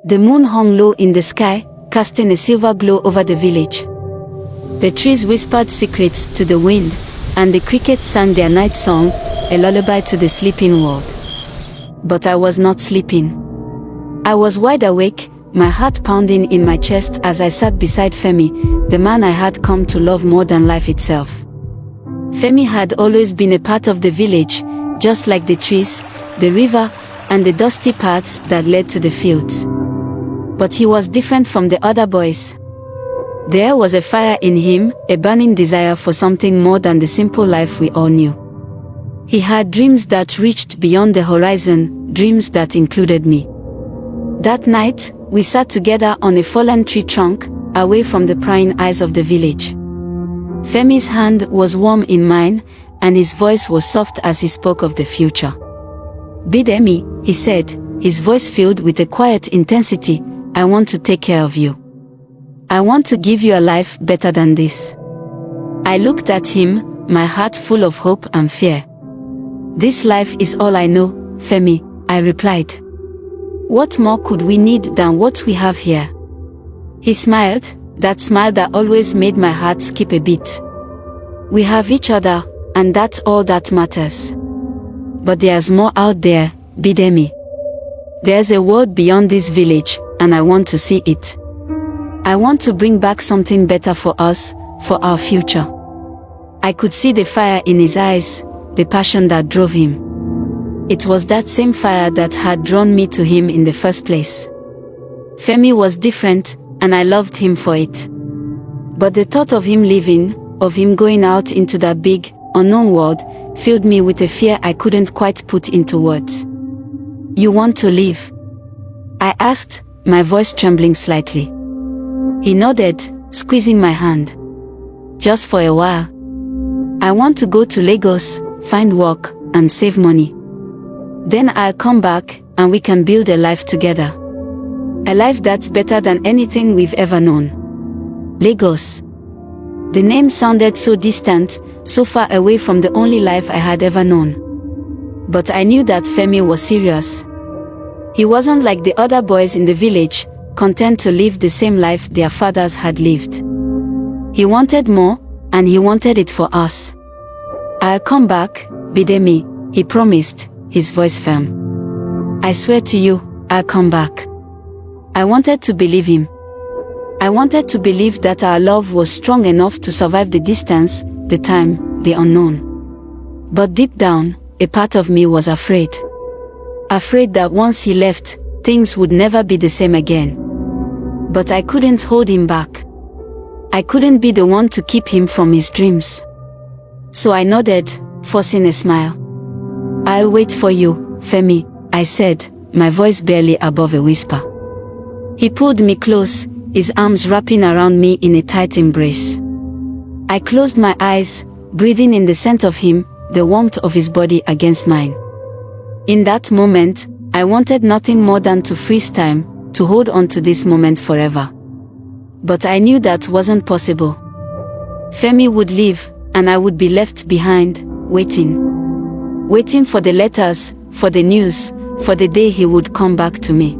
The moon hung low in the sky, casting a silver glow over the village. The trees whispered secrets to the wind, and the crickets sang their night song, a lullaby to the sleeping world. But I was not sleeping. I was wide awake, my heart pounding in my chest as I sat beside Femi, the man I had come to love more than life itself. Femi had always been a part of the village, just like the trees, the river, and the dusty paths that led to the fields. But he was different from the other boys. There was a fire in him, a burning desire for something more than the simple life we all knew. He had dreams that reached beyond the horizon, dreams that included me. That night, we sat together on a fallen tree trunk, away from the prying eyes of the village. Femi's hand was warm in mine, and his voice was soft as he spoke of the future. "Bidemi," he said, his voice filled with a quiet intensity, "I want to take care of you. I want to give you a life better than this." I looked at him, my heart full of hope and fear. "This life is all I know, Femi," I replied. "What more could we need than what we have here?" He smiled, that smile that always made my heart skip a beat. "We have each other, and that's all that matters. But there's more out there, Bidemi. There's a world beyond this village, and I want to see it. I want to bring back something better for us, for our future." I could see the fire in his eyes, the passion that drove him. It was that same fire that had drawn me to him in the first place. Femi was different, and I loved him for it. But the thought of him leaving, of him going out into that big, unknown world, filled me with a fear I couldn't quite put into words. "You want to leave?" I asked, my voice trembling slightly. He nodded, squeezing my hand. "Just for a while. I want to go to Lagos, find work, and save money. Then I'll come back, and we can build a life together. A life that's better than anything we've ever known." Lagos. The name sounded so distant, so far away from the only life I had ever known. But I knew that Femi was serious. He wasn't like the other boys in the village, content to live the same life their fathers had lived. He wanted more, and he wanted it for us. "I'll come back, Bidemi," he promised, his voice firm. "I swear to you, I'll come back." I wanted to believe him. I wanted to believe that our love was strong enough to survive the distance, the time, the unknown. But deep down, a part of me was afraid. Afraid that once he left, things would never be the same again. But I couldn't hold him back. I couldn't be the one to keep him from his dreams. So I nodded, forcing a smile. "I'll wait for you, Femi," I said, my voice barely above a whisper. He pulled me close, his arms wrapping around me in a tight embrace. I closed my eyes, breathing in the scent of him, the warmth of his body against mine. In that moment, I wanted nothing more than to freeze time, to hold on to this moment forever. But I knew that wasn't possible. Femi would leave, and I would be left behind, waiting. Waiting for the letters, for the news, for the day he would come back to me.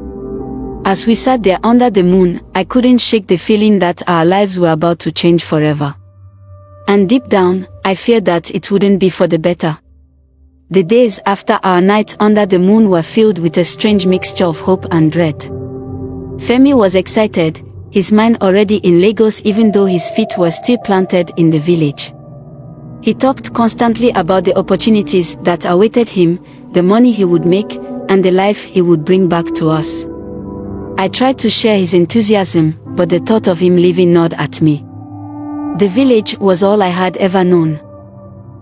As we sat there under the moon, I couldn't shake the feeling that our lives were about to change forever. And deep down, I feared that it wouldn't be for the better. The days after our night under the moon were filled with a strange mixture of hope and dread. Femi was excited, his mind already in Lagos even though his feet were still planted in the village. He talked constantly about the opportunities that awaited him, the money he would make, and the life he would bring back to us. I tried to share his enthusiasm, but the thought of him leaving gnawed at me. The village was all I had ever known.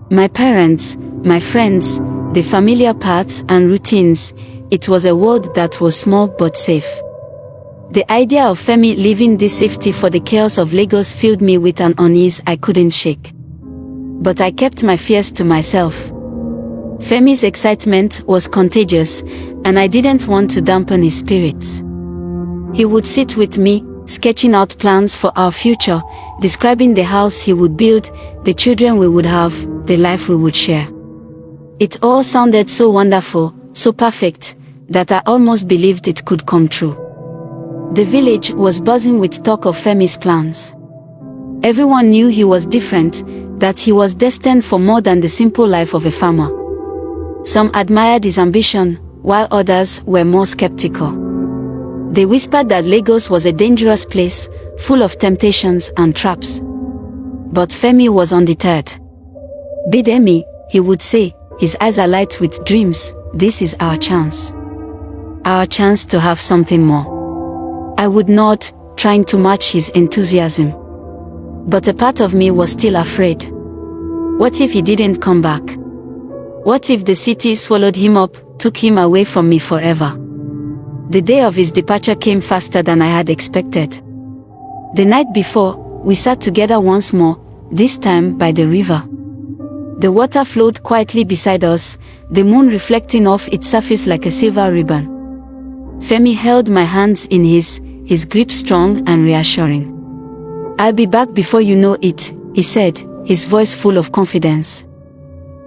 My parents, my friends, the familiar paths and routines, it was a world that was small but safe. The idea of Femi leaving this safety for the chaos of Lagos filled me with an unease I couldn't shake. But I kept my fears to myself. Femi's excitement was contagious, and I didn't want to dampen his spirits. He would sit with me, sketching out plans for our future, describing the house he would build, the children we would have, the life we would share. It all sounded so wonderful, so perfect, that I almost believed it could come true. The village was buzzing with talk of Femi's plans. Everyone knew he was different, that he was destined for more than the simple life of a farmer. Some admired his ambition, while others were more skeptical. They whispered that Lagos was a dangerous place, full of temptations and traps. But Femi was undeterred. "Bidemi," he would say, his eyes alight with dreams, "this is our chance. Our chance to have something more." I would nod, trying to match his enthusiasm. But a part of me was still afraid. What if he didn't come back? What if the city swallowed him up, took him away from me forever? The day of his departure came faster than I had expected. The night before, we sat together once more, this time by the river. The water flowed quietly beside us, the moon reflecting off its surface like a silver ribbon. Femi held my hands in his grip strong and reassuring. "I'll be back before you know it," he said, his voice full of confidence.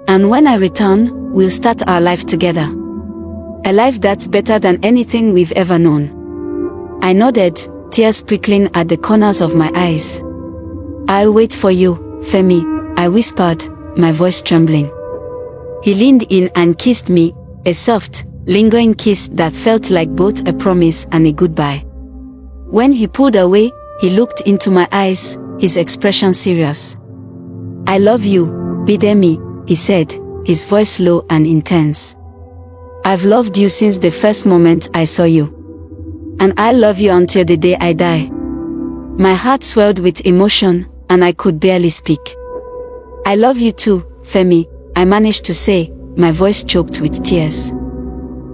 "And when I return, we'll start our life together. A life that's better than anything we've ever known." I nodded, tears prickling at the corners of my eyes. "I'll wait for you, Femi," I whispered, my voice trembling. He leaned in and kissed me, a soft, lingering kiss that felt like both a promise and a goodbye. When he pulled away, he looked into my eyes, his expression serious. "I love you, Bidemi," he said, his voice low and intense. "I've loved you since the first moment I saw you. And I'll love you until the day I die." My heart swelled with emotion, and I could barely speak. "I love you too, Femi," I managed to say, my voice choked with tears.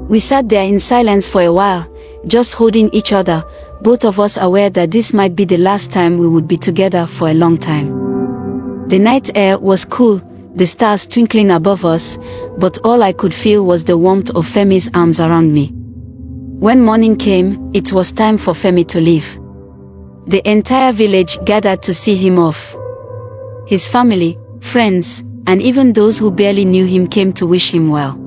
We sat there in silence for a while, just holding each other, both of us aware that this might be the last time we would be together for a long time. The night air was cool, the stars twinkling above us, but all I could feel was the warmth of Femi's arms around me. When morning came, it was time for Femi to leave. The entire village gathered to see him off. His family, friends, and even those who barely knew him came to wish him well.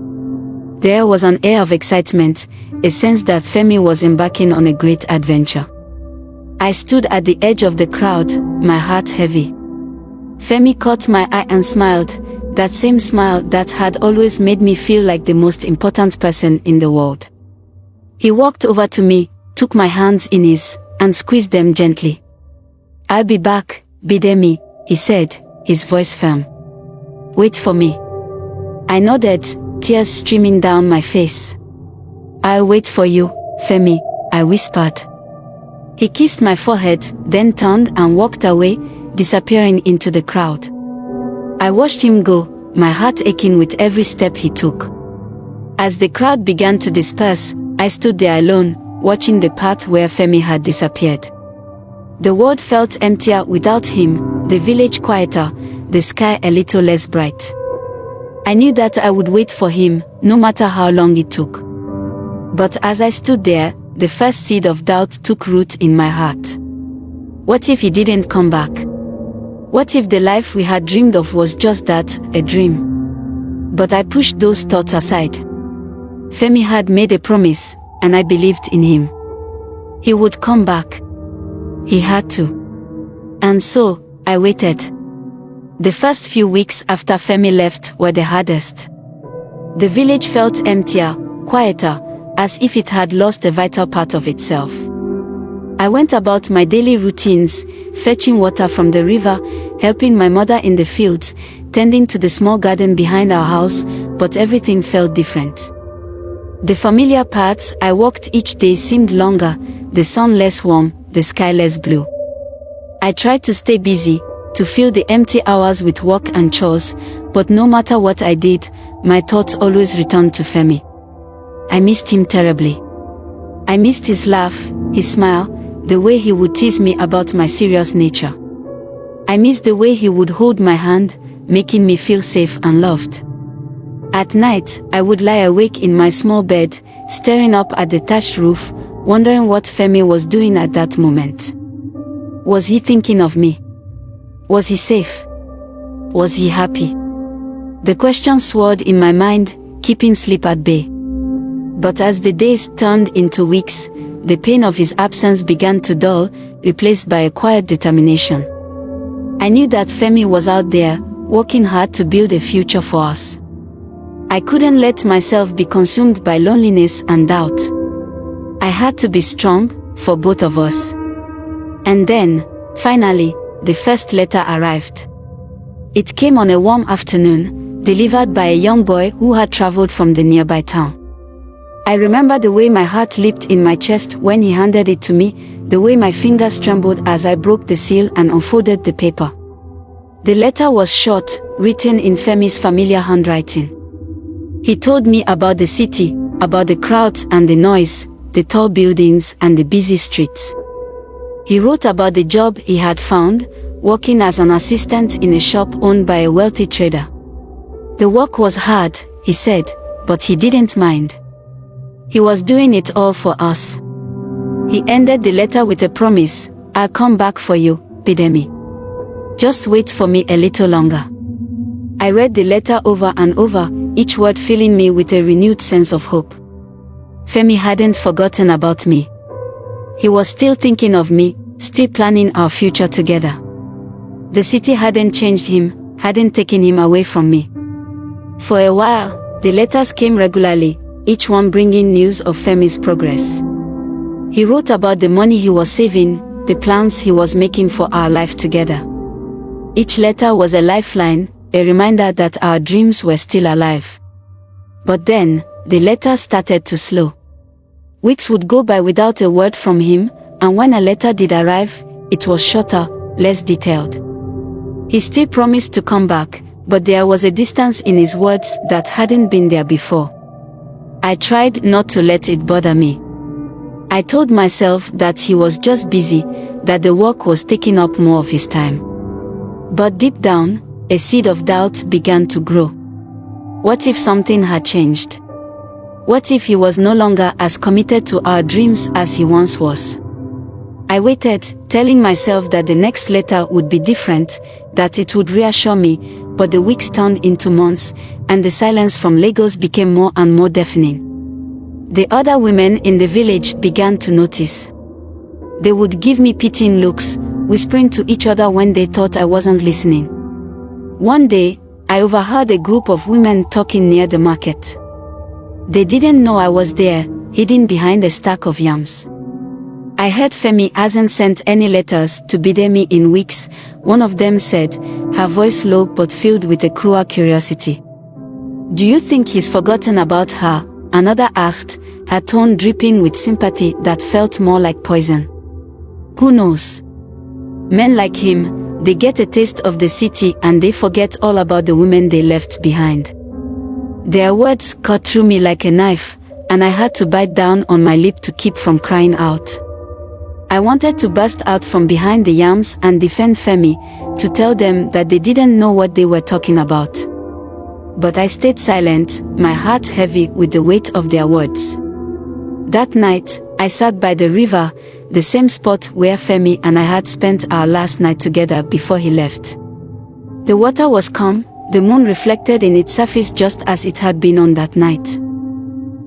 There was an air of excitement, a sense that Femi was embarking on a great adventure. I stood at the edge of the crowd, my heart heavy. Femi caught my eye and smiled, that same smile that had always made me feel like the most important person in the world. He walked over to me, took my hands in his, and squeezed them gently. "I'll be back, Bidemi," he said, his voice firm. "Wait for me." I nodded, tears streaming down my face. "I'll wait for you, Femi," I whispered. He kissed my forehead, then turned and walked away, disappearing into the crowd. I watched him go, my heart aching with every step he took. As the crowd began to disperse, I stood there alone, watching the path where Femi had disappeared. The world felt emptier without him, the village quieter, the sky a little less bright. I knew that I would wait for him, no matter how long it took. But as I stood there, the first seed of doubt took root in my heart. What if he didn't come back? What if the life we had dreamed of was just that, a dream? But I pushed those thoughts aside. Femi had made a promise, and I believed in him. He would come back. He had to. And so, I waited. The first few weeks after Femi left were the hardest. The village felt emptier, quieter, as if it had lost a vital part of itself. I went about my daily routines, fetching water from the river, helping my mother in the fields, tending to the small garden behind our house, but everything felt different. The familiar paths I walked each day seemed longer, the sun less warm, the sky less blue. I tried to stay busy, to fill the empty hours with work and chores, but no matter what I did, my thoughts always returned to Femi. I missed him terribly. I missed his laugh, his smile, the way he would tease me about my serious nature. I missed the way he would hold my hand, making me feel safe and loved. At night, I would lie awake in my small bed, staring up at the thatched roof, wondering what Femi was doing at that moment. Was he thinking of me? Was he safe? Was he happy? The questions swirled in my mind, keeping sleep at bay. But as the days turned into weeks, the pain of his absence began to dull, replaced by a quiet determination. I knew that Femi was out there, working hard to build a future for us. I couldn't let myself be consumed by loneliness and doubt. I had to be strong, for both of us. And then, finally, the first letter arrived. It came on a warm afternoon, delivered by a young boy who had traveled from the nearby town. I remember the way my heart leaped in my chest when he handed it to me, the way my fingers trembled as I broke the seal and unfolded the paper. The letter was short, written in Femi's familiar handwriting. He told me about the city, about the crowds and the noise, the tall buildings and the busy streets. He wrote about the job he had found, working as an assistant in a shop owned by a wealthy trader. The work was hard, he said, but he didn't mind. He was doing it all for us. He ended the letter with a promise, "I'll come back for you, Bidemi. Just wait for me a little longer." I read the letter over and over, each word filling me with a renewed sense of hope. Femi hadn't forgotten about me. He was still thinking of me, still planning our future together. The city hadn't changed him, hadn't taken him away from me. For a while, the letters came regularly, each one bringing news of Femi's progress. He wrote about the money he was saving, the plans he was making for our life together. Each letter was a lifeline, a reminder that our dreams were still alive. But then, the letters started to slow. Weeks would go by without a word from him, and when a letter did arrive, it was shorter, less detailed. He still promised to come back, but there was a distance in his words that hadn't been there before. I tried not to let it bother me. I told myself that he was just busy, that the work was taking up more of his time. But deep down, a seed of doubt began to grow. What if something had changed? What if he was no longer as committed to our dreams as he once was? I waited, telling myself that the next letter would be different, that it would reassure me, but the weeks turned into months, and the silence from Lagos became more and more deafening. The other women in the village began to notice. They would give me pitying looks, whispering to each other when they thought I wasn't listening. One day, I overheard a group of women talking near the market. They didn't know I was there, hidden behind a stack of yams. I heard Femi hasn't sent any letters to Bidemi in weeks, one of them said, her voice low but filled with a cruel curiosity. Do you think he's forgotten about her? Another asked, her tone dripping with sympathy that felt more like poison. Who knows? Men like him, they get a taste of the city and they forget all about the women they left behind. Their words cut through me like a knife, and I had to bite down on my lip to keep from crying out. I wanted to burst out from behind the yams and defend Femi, to tell them that they didn't know what they were talking about. But I stayed silent, my heart heavy with the weight of their words. That night, I sat by the river, the same spot where Femi and I had spent our last night together before he left. The water was calm, the moon reflected in its surface just as it had been on that night.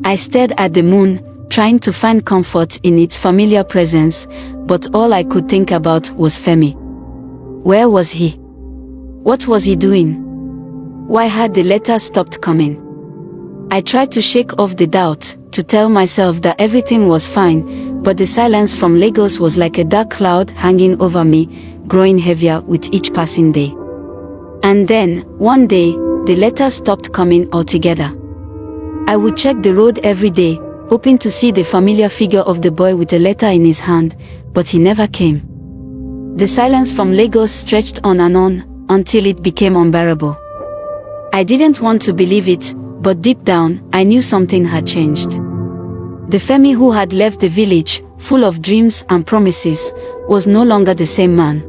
I stared at the moon, trying to find comfort in its familiar presence, but all I could think about was Femi. Where was he? What was he doing? Why had the letter stopped coming? I tried to shake off the doubt, to tell myself that everything was fine, but the silence from Lagos was like a dark cloud hanging over me, growing heavier with each passing day. And then, one day, the letter stopped coming altogether. I would check the road every day, hoping to see the familiar figure of the boy with a letter in his hand, but he never came. The silence from Lagos stretched on and on, until it became unbearable. I didn't want to believe it, but deep down, I knew something had changed. The Femi who had left the village, full of dreams and promises, was no longer the same man.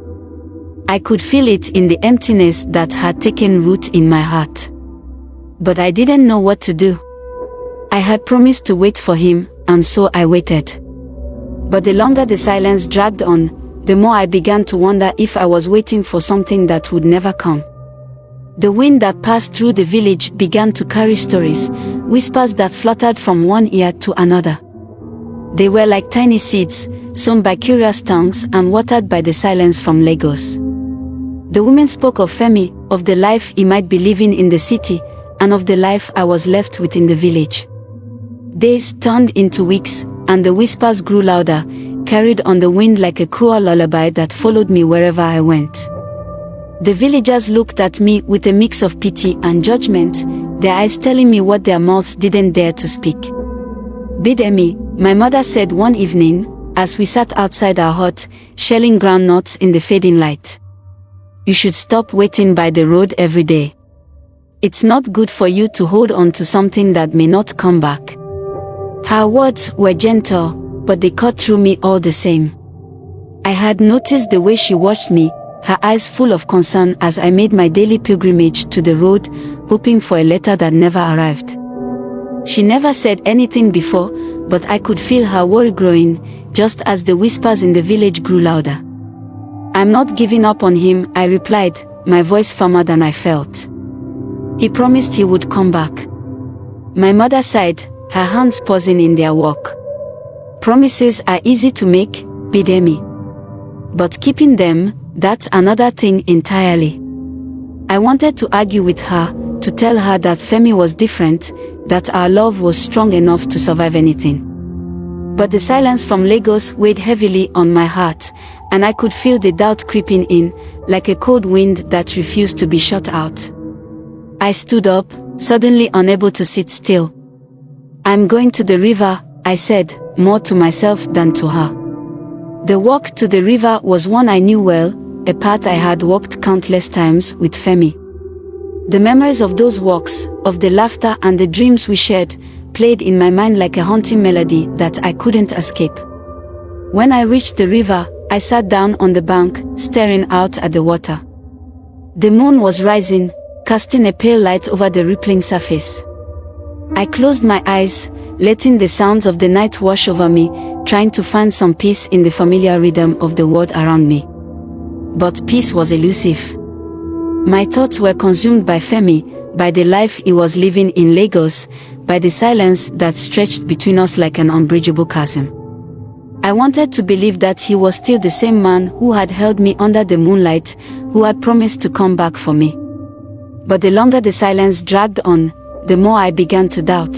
I could feel it in the emptiness that had taken root in my heart. But I didn't know what to do. I had promised to wait for him, and so I waited. But the longer the silence dragged on, the more I began to wonder if I was waiting for something that would never come. The wind that passed through the village began to carry stories, whispers that fluttered from one ear to another. They were like tiny seeds, sown by curious tongues and watered by the silence from Lagos. The woman spoke of Femi, of the life he might be living in the city, and of the life I was left with in the village. Days turned into weeks, and the whispers grew louder, carried on the wind like a cruel lullaby that followed me wherever I went. The villagers looked at me with a mix of pity and judgment, their eyes telling me what their mouths didn't dare to speak. Bidemi, my mother said one evening, as we sat outside our hut, shelling groundnuts in the fading light. You should stop waiting by the road every day. It's not good for you to hold on to something that may not come back. Her words were gentle, but they cut through me all the same. I had noticed the way she watched me, her eyes full of concern as I made my daily pilgrimage to the road, hoping for a letter that never arrived. She never said anything before, but I could feel her worry growing, just as the whispers in the village grew louder. I'm not giving up on him, I replied, my voice firmer than I felt. He promised he would come back. My mother sighed, her hands pausing in their walk. Promises are easy to make, Bidemi. But keeping them, that's another thing entirely. I wanted to argue with her, to tell her that Femi was different, that our love was strong enough to survive anything. But the silence from Lagos weighed heavily on my heart, and I could feel the doubt creeping in, like a cold wind that refused to be shut out. I stood up, suddenly unable to sit still. I'm going to the river, I said, more to myself than to her. The walk to the river was one I knew well, a path I had walked countless times with Femi. The memories of those walks, of the laughter and the dreams we shared, played in my mind like a haunting melody that I couldn't escape. When I reached the river, I sat down on the bank, staring out at the water. The moon was rising, casting a pale light over the rippling surface. I closed my eyes, letting the sounds of the night wash over me, trying to find some peace in the familiar rhythm of the world around me. But peace was elusive. My thoughts were consumed by Femi, by the life he was living in Lagos, by the silence that stretched between us like an unbridgeable chasm. I wanted to believe that he was still the same man who had held me under the moonlight, who had promised to come back for me. But the longer the silence dragged on, the more I began to doubt.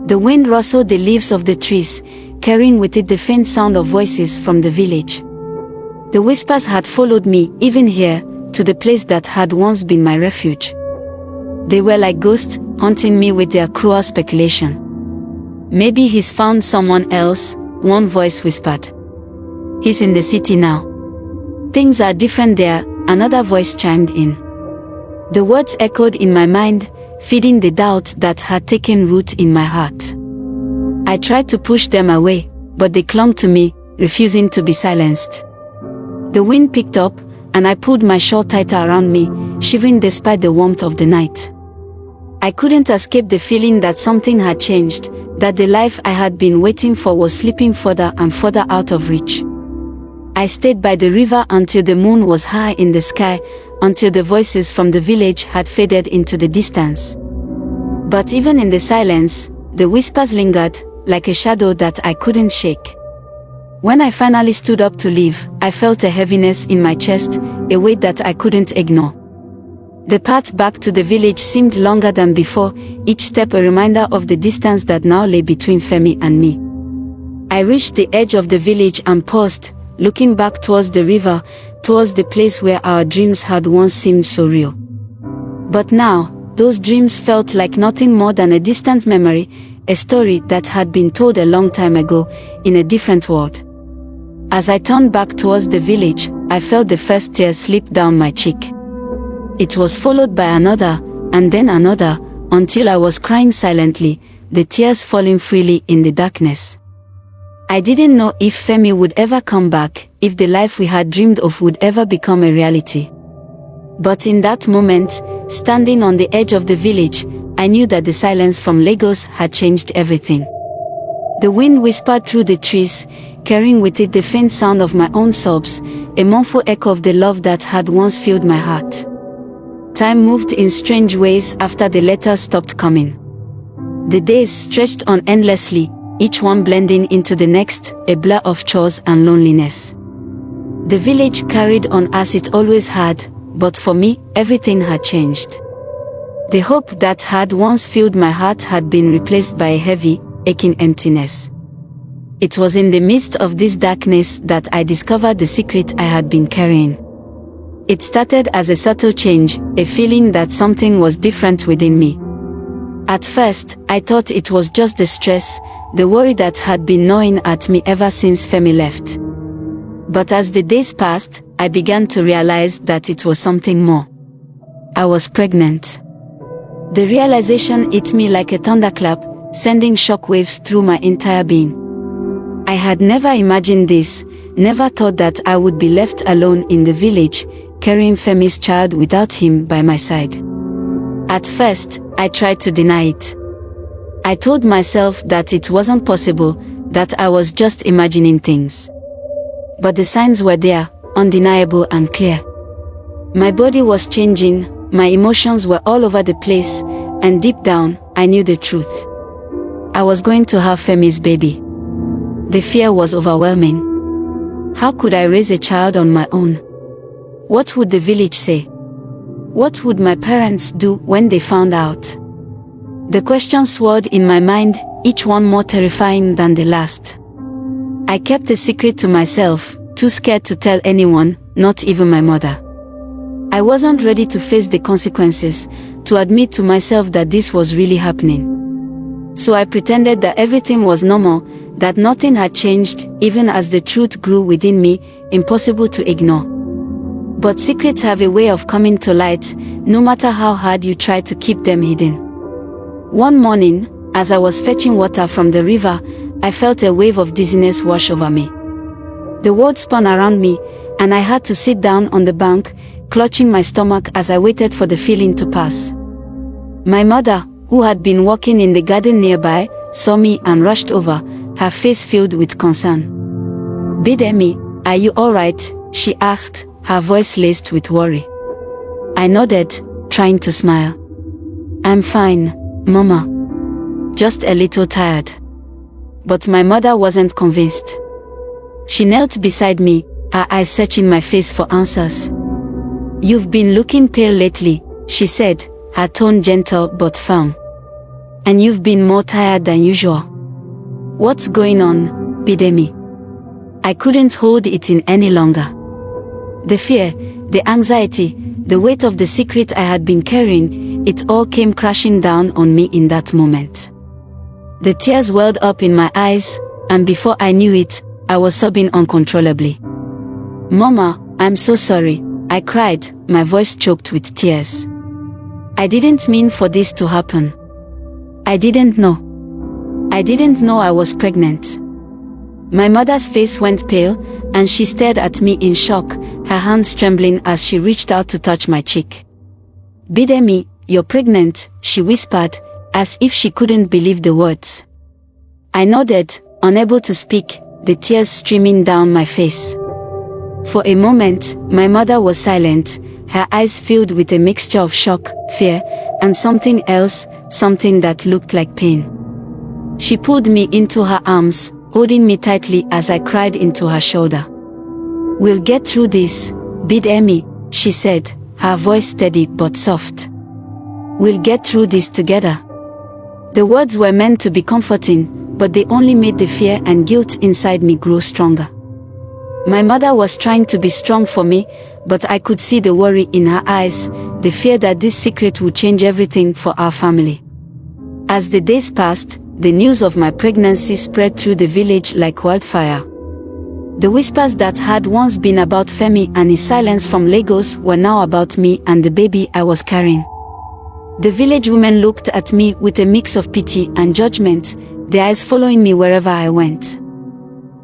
The wind rustled the leaves of the trees, carrying with it the faint sound of voices from the village. The whispers had followed me, even here, to the place that had once been my refuge. They were like ghosts, haunting me with their cruel speculation. Maybe he's found someone else, one voice whispered. He's in the city now. Things are different there, another voice chimed in. The words echoed in my mind, feeding the doubt that had taken root in my heart. I tried to push them away, but they clung to me, refusing to be silenced. The wind picked up, and I pulled my shawl tighter around me, shivering despite the warmth of the night. I couldn't escape the feeling that something had changed, that the life I had been waiting for was slipping further and further out of reach. I stayed by the river until the moon was high in the sky, until the voices from the village had faded into the distance. But even in the silence, the whispers lingered, like a shadow that I couldn't shake. When I finally stood up to leave, I felt a heaviness in my chest, a weight that I couldn't ignore. The path back to the village seemed longer than before, each step a reminder of the distance that now lay between Femi and me. I reached the edge of the village and paused, looking back towards the river, towards the place where our dreams had once seemed so real. But now, those dreams felt like nothing more than a distant memory, a story that had been told a long time ago, in a different world. As I turned back towards the village, I felt the first tear slip down my cheek. It was followed by another, and then another, until I was crying silently, the tears falling freely in the darkness. I didn't know if Femi would ever come back, if the life we had dreamed of would ever become a reality. But in that moment, standing on the edge of the village, I knew that the silence from Lagos had changed everything. The wind whispered through the trees, carrying with it the faint sound of my own sobs, a mournful echo of the love that had once filled my heart. Time moved in strange ways after the letters stopped coming. The days stretched on endlessly, each one blending into the next, a blur of chores and loneliness. The village carried on as it always had, but for me, everything had changed. The hope that had once filled my heart had been replaced by a heavy, aching emptiness. It was in the midst of this darkness that I discovered the secret I had been carrying. It started as a subtle change, a feeling that something was different within me. At first, I thought it was just the stress, the worry that had been gnawing at me ever since Femi left. But as the days passed, I began to realize that it was something more. I was pregnant. The realization hit me like a thunderclap, sending shockwaves through my entire being. I had never imagined this, never thought that I would be left alone in the village, carrying Femi's child without him by my side. At first, I tried to deny it. I told myself that it wasn't possible, that I was just imagining things. But the signs were there, undeniable and clear. My body was changing, my emotions were all over the place, and deep down, I knew the truth. I was going to have Femi's baby. The fear was overwhelming. How could I raise a child on my own? What would the village say? What would my parents do when they found out? The questions swirled in my mind, each one more terrifying than the last. I kept the secret to myself, too scared to tell anyone, not even my mother. I wasn't ready to face the consequences, to admit to myself that this was really happening. So I pretended that everything was normal, that nothing had changed, even as the truth grew within me, impossible to ignore. But secrets have a way of coming to light, no matter how hard you try to keep them hidden. One morning, as I was fetching water from the river, I felt a wave of dizziness wash over me. The world spun around me, and I had to sit down on the bank, clutching my stomach as I waited for the feeling to pass. My mother, who had been walking in the garden nearby, saw me and rushed over, her face filled with concern. "Bidemi, are you alright?" she asked, her voice laced with worry. I nodded, trying to smile. "I'm fine, Mama. Just a little tired." But my mother wasn't convinced. She knelt beside me, her eyes searching my face for answers. "You've been looking pale lately," she said, her tone gentle but firm. "And you've been more tired than usual. What's going on, Bidemi?" I couldn't hold it in any longer. The fear, the anxiety, the weight of the secret I had been carrying, it all came crashing down on me in that moment. The tears welled up in my eyes, and before I knew it, I was sobbing uncontrollably. "Mama, I'm so sorry," I cried, my voice choked with tears. "I didn't mean for this to happen. I didn't know. I didn't know I was pregnant." My mother's face went pale, and she stared at me in shock, her hands trembling as she reached out to touch my cheek. "Bidemi, you're pregnant," she whispered, as if she couldn't believe the words. I nodded, unable to speak, the tears streaming down my face. For a moment, my mother was silent, her eyes filled with a mixture of shock, fear, and something else, something that looked like pain. She pulled me into her arms, holding me tightly as I cried into her shoulder. "We'll get through this, Bidemi," she said, her voice steady but soft. "We'll get through this together." The words were meant to be comforting, but they only made the fear and guilt inside me grow stronger. My mother was trying to be strong for me, but I could see the worry in her eyes, the fear that this secret would change everything for our family. As the days passed, the news of my pregnancy spread through the village like wildfire. The whispers that had once been about Femi and his silence from Lagos were now about me and the baby I was carrying. The village women looked at me with a mix of pity and judgment, their eyes following me wherever I went.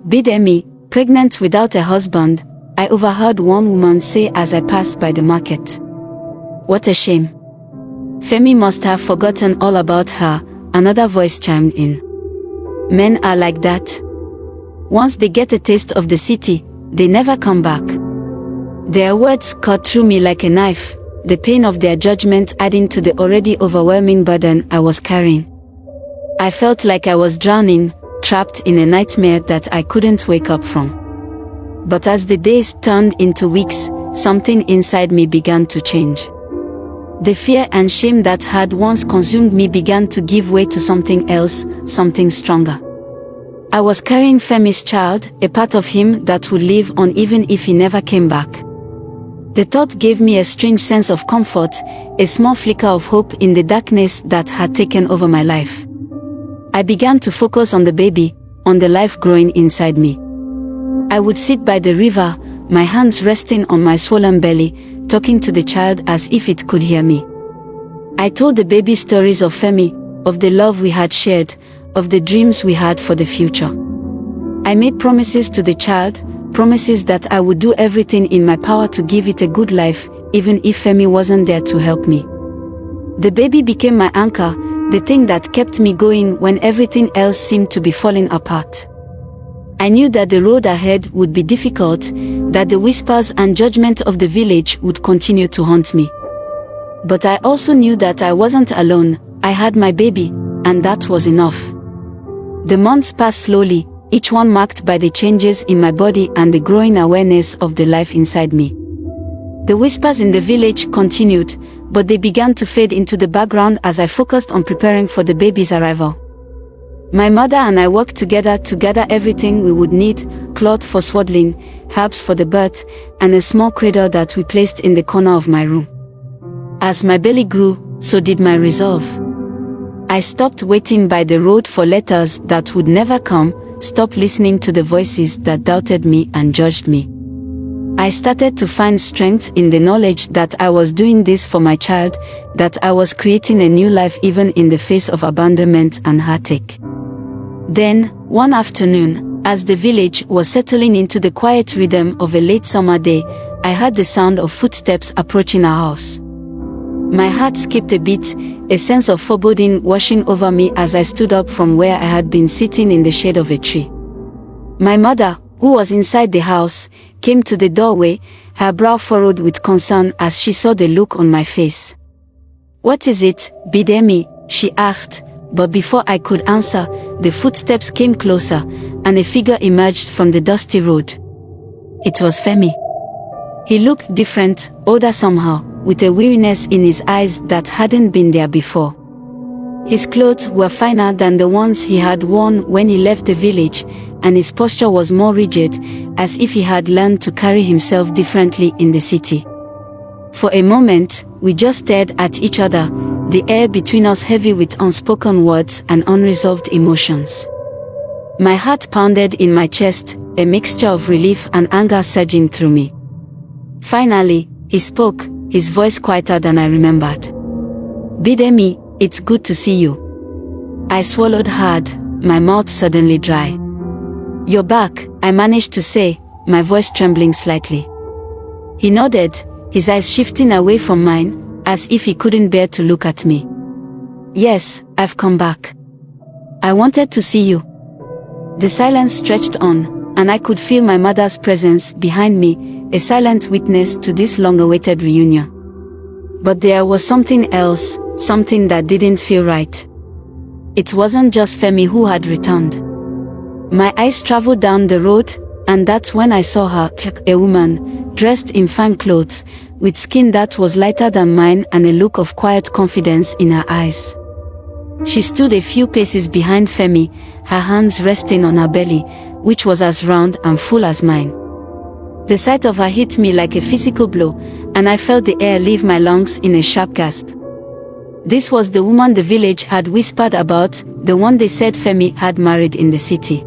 "Bidemi, pregnant without a husband," I overheard one woman say as I passed by the market. "What a shame. Femi must have forgotten all about her," another voice chimed in. "Men are like that. Once they get a taste of the city, they never come back." Their words cut through me like a knife, the pain of their judgment adding to the already overwhelming burden I was carrying. I felt like I was drowning, trapped in a nightmare that I couldn't wake up from. But as the days turned into weeks, something inside me began to change. The fear and shame that had once consumed me began to give way to something else, something stronger. I was carrying Femi's child, a part of him that would live on even if he never came back. The thought gave me a strange sense of comfort, a small flicker of hope in the darkness that had taken over my life. I began to focus on the baby, on the life growing inside me. I would sit by the river, my hands resting on my swollen belly, talking to the child as if it could hear me. I told the baby stories of Femi, of the love we had shared, of the dreams we had for the future. I made promises to the child, promises that I would do everything in my power to give it a good life, even if Femi wasn't there to help me. The baby became my anchor, the thing that kept me going when everything else seemed to be falling apart. I knew that the road ahead would be difficult, that the whispers and judgment of the village would continue to haunt me. But I also knew that I wasn't alone. I had my baby, and that was enough. The months passed slowly, each one marked by the changes in my body and the growing awareness of the life inside me. The whispers in the village continued, but they began to fade into the background as I focused on preparing for the baby's arrival. My mother and I worked together to gather everything we would need: cloth for swaddling, herbs for the birth, and a small cradle that we placed in the corner of my room. As my belly grew, so did my resolve. I stopped waiting by the road for letters that would never come, stopped listening to the voices that doubted me and judged me. I started to find strength in the knowledge that I was doing this for my child, that I was creating a new life even in the face of abandonment and heartache. Then, one afternoon, as the village was settling into the quiet rhythm of a late summer day, I heard the sound of footsteps approaching our house. My heart skipped a beat, a sense of foreboding washing over me as I stood up from where I had been sitting in the shade of a tree. My mother, who was inside the house, came to the doorway, her brow furrowed with concern as she saw the look on my face. "What is it, Bidemi?" she asked, but before I could answer, the footsteps came closer, and a figure emerged from the dusty road. It was Femi. He looked different, older somehow, with a weariness in his eyes that hadn't been there before. His clothes were finer than the ones he had worn when he left the village, and his posture was more rigid, as if he had learned to carry himself differently in the city. For a moment, we just stared at each other, the air between us heavy with unspoken words and unresolved emotions. My heart pounded in my chest, a mixture of relief and anger surging through me. Finally, he spoke, his voice quieter than I remembered. "Bidemi, it's good to see you." I swallowed hard, my mouth suddenly dry. "You're back," I managed to say, my voice trembling slightly. He nodded, his eyes shifting away from mine, as if he couldn't bear to look at me. "Yes, I've come back. I wanted to see you." The silence stretched on, and I could feel my mother's presence behind me, a silent witness to this long-awaited reunion. But there was something else, something that didn't feel right. It wasn't just Femi who had returned. My eyes traveled down the road, and that's when I saw her, a woman, dressed in fine clothes, with skin that was lighter than mine and a look of quiet confidence in her eyes. She stood a few paces behind Femi, her hands resting on her belly, which was as round and full as mine. The sight of her hit me like a physical blow, and I felt the air leave my lungs in a sharp gasp. This was the woman the village had whispered about, the one they said Femi had married in the city.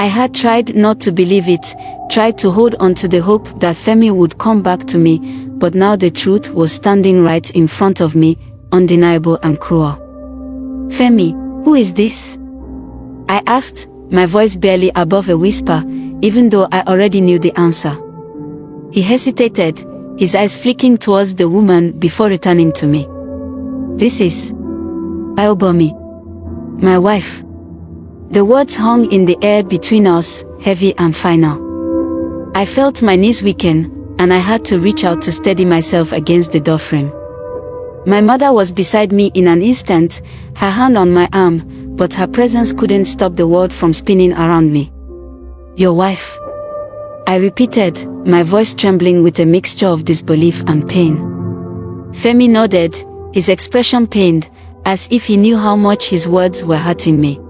I had tried not to believe it, tried to hold on to the hope that Femi would come back to me, but now the truth was standing right in front of me, undeniable and cruel. "Femi, who is this?" I asked, my voice barely above a whisper, even though I already knew the answer. He hesitated, his eyes flicking towards the woman before returning to me. "This is Bidemi, my wife." The words hung in the air between us, heavy and final. I felt my knees weaken, and I had to reach out to steady myself against the doorframe. My mother was beside me in an instant, her hand on my arm, but her presence couldn't stop the world from spinning around me. Your wife? I repeated, my voice trembling with a mixture of disbelief and pain. Femi nodded, his expression pained, as if he knew how much his words were hurting me.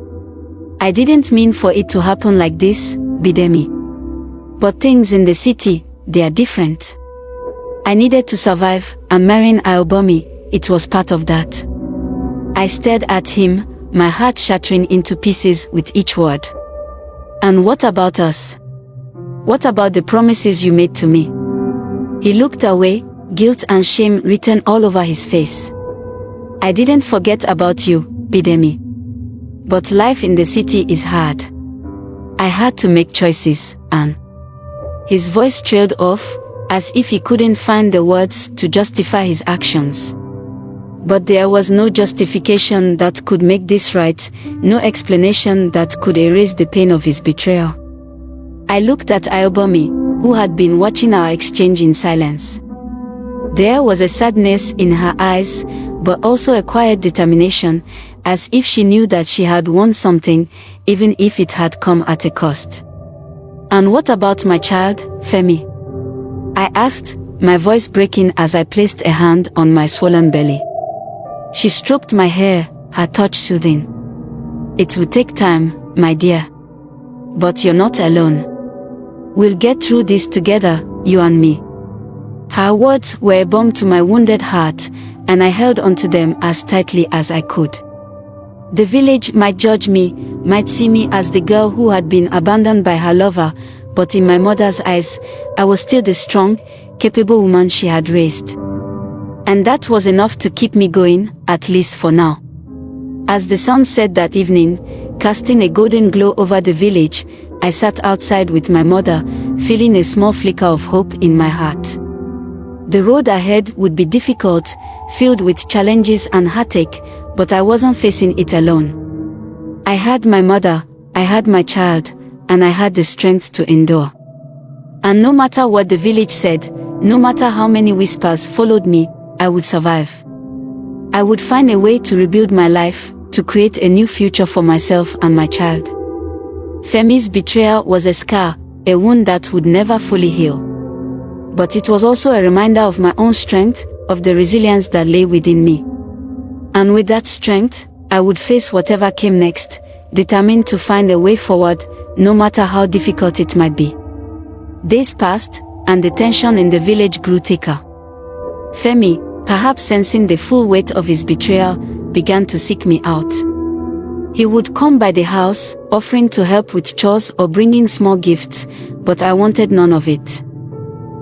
I didn't mean for it to happen like this, Bidemi. But things in the city, they are different. I needed to survive, and marrying Aobomi, it was part of that. I stared at him, my heart shattering into pieces with each word. And what about us? What about the promises you made to me? He looked away, guilt and shame written all over his face. I didn't forget about you, Bidemi. But life in the city is hard. I had to make choices, and his voice trailed off, as if he couldn't find the words to justify his actions. But there was no justification that could make this right, no explanation that could erase the pain of his betrayal. I looked at Aobomi, who had been watching our exchange in silence. There was a sadness in her eyes, but also a quiet determination, as if she knew that she had won something, even if it had come at a cost. And what about my child, Femi? I asked, my voice breaking as I placed a hand on my swollen belly. She stroked my hair, her touch soothing. It will take time, my dear. But you're not alone. We'll get through this together, you and me. Her words were a balm to my wounded heart, and I held onto them as tightly as I could. The village might judge me, might see me as the girl who had been abandoned by her lover, but in my mother's eyes, I was still the strong, capable woman she had raised. And that was enough to keep me going, at least for now. As the sun set that evening, casting a golden glow over the village, I sat outside with my mother, feeling a small flicker of hope in my heart. The road ahead would be difficult, filled with challenges and heartache, but I wasn't facing it alone. I had my mother, I had my child, and I had the strength to endure. And no matter what the village said, no matter how many whispers followed me, I would survive. I would find a way to rebuild my life, to create a new future for myself and my child. Femi's betrayal was a scar, a wound that would never fully heal. But it was also a reminder of my own strength, of the resilience that lay within me. And with that strength, I would face whatever came next, determined to find a way forward, no matter how difficult it might be. Days passed, and the tension in the village grew thicker. Femi, perhaps sensing the full weight of his betrayal, began to seek me out. He would come by the house, offering to help with chores or bringing small gifts, but I wanted none of it.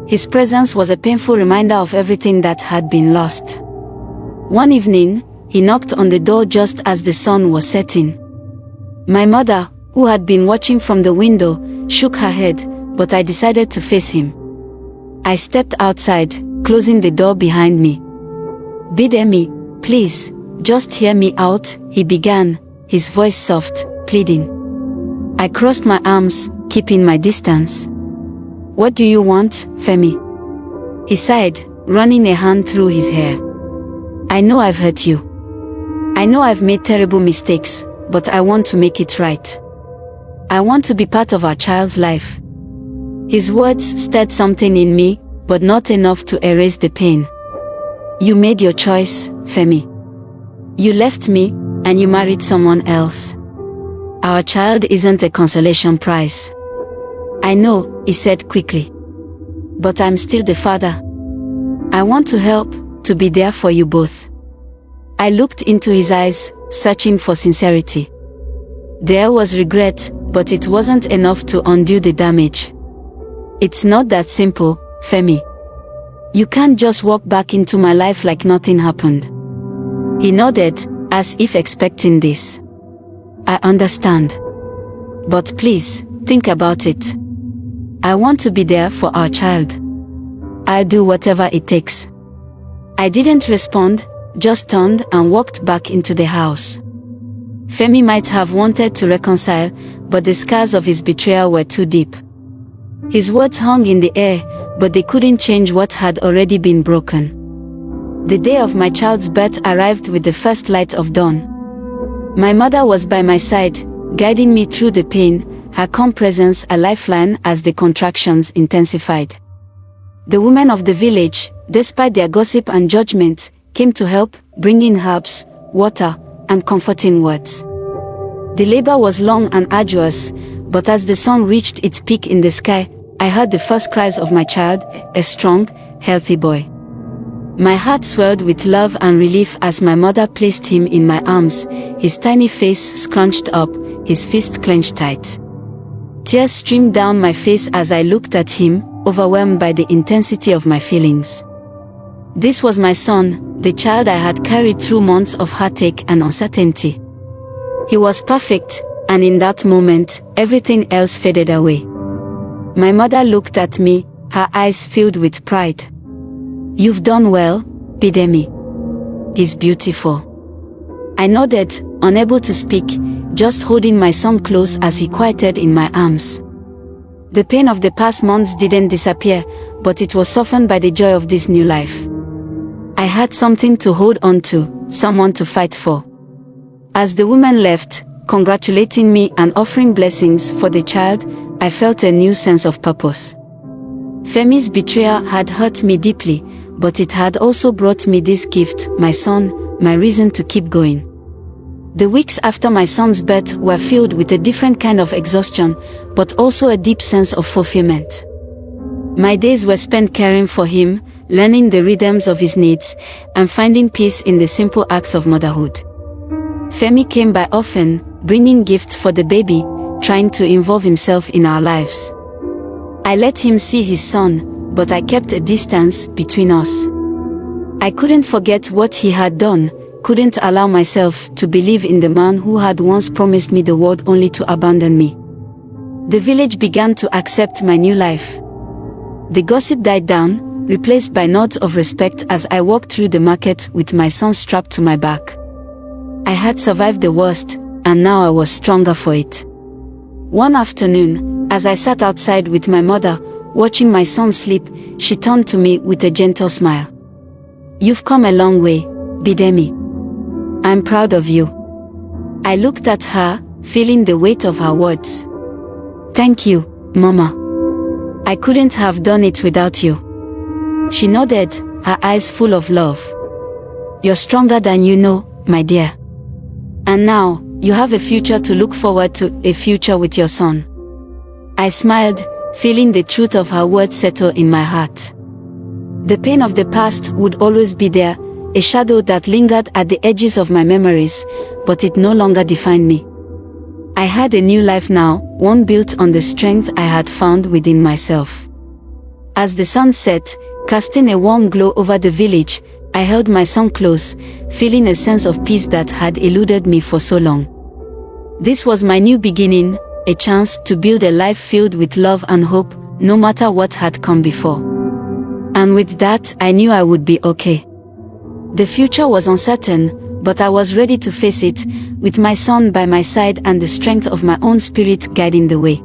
His presence was a painful reminder of everything that had been lost. One evening, he knocked on the door just as the sun was setting. My mother, who had been watching from the window, shook her head, but I decided to face him. I stepped outside, closing the door behind me. Bidemi, please, just hear me out, he began, his voice soft, pleading. I crossed my arms, keeping my distance. What do you want, Femi? He sighed, running a hand through his hair. I know I've hurt you. I know I've made terrible mistakes, but I want to make it right. I want to be part of our child's life. His words stirred something in me, but not enough to erase the pain. You made your choice, Femi. You left me, and you married someone else. Our child isn't a consolation prize. I know, he said quickly. But I'm still the father. I want to help, to be there for you both. I looked into his eyes, searching for sincerity. There was regret, but it wasn't enough to undo the damage. It's not that simple, Femi. You can't just walk back into my life like nothing happened. He nodded, as if expecting this. I understand. But please, think about it. I want to be there for our child. I'll do whatever it takes. I didn't respond, just turned and walked back into the house. Femi might have wanted to reconcile, but the scars of his betrayal were too deep. His words hung in the air, but they couldn't change what had already been broken. The day of my child's birth arrived with the first light of dawn. My mother was by my side, guiding me through the pain, her calm presence a lifeline as the contractions intensified. The women of the village, despite their gossip and judgment, came to help, bringing herbs, water, and comforting words. The labor was long and arduous, but as the sun reached its peak in the sky, I heard the first cries of my child, a strong, healthy boy. My heart swelled with love and relief as my mother placed him in my arms, his tiny face scrunched up, his fist clenched tight. Tears streamed down my face as I looked at him, overwhelmed by the intensity of my feelings. This was my son, the child I had carried through months of heartache and uncertainty. He was perfect, and in that moment, everything else faded away. My mother looked at me, her eyes filled with pride. "You've done well, Bidemi. He's beautiful." I nodded, unable to speak, just holding my son close as he quieted in my arms. The pain of the past months didn't disappear, but it was softened by the joy of this new life. I had something to hold on to, someone to fight for. As the women left, congratulating me and offering blessings for the child, I felt a new sense of purpose. Femi's betrayal had hurt me deeply, but it had also brought me this gift, my son, my reason to keep going. The weeks after my son's birth were filled with a different kind of exhaustion, but also a deep sense of fulfillment. My days were spent caring for him, learning the rhythms of his needs, and finding peace in the simple acts of motherhood. Femi came by often, bringing gifts for the baby, trying to involve himself in our lives. I let him see his son, but I kept a distance between us. I couldn't forget what he had done, couldn't allow myself to believe in the man who had once promised me the world only to abandon me. The village began to accept my new life. The gossip died down, replaced by nods of respect as I walked through the market with my son strapped to my back. I had survived the worst, and now I was stronger for it. One afternoon, as I sat outside with my mother, watching my son sleep, she turned to me with a gentle smile. "You've come a long way, Bidemi. I'm proud of you." I looked at her, feeling the weight of her words. "Thank you, Mama. I couldn't have done it without you." She nodded, her eyes full of love. "You're stronger than you know, my dear. And now, you have a future to look forward to, a future with your son." I smiled, feeling the truth of her words settle in my heart. The pain of the past would always be there, a shadow that lingered at the edges of my memories, but it no longer defined me. I had a new life now, one built on the strength I had found within myself. As the sun set, casting a warm glow over the village, I held my son close, feeling a sense of peace that had eluded me for so long. This was my new beginning, a chance to build a life filled with love and hope, no matter what had come before. And with that, I knew I would be okay. The future was uncertain, but I was ready to face it, with my son by my side and the strength of my own spirit guiding the way.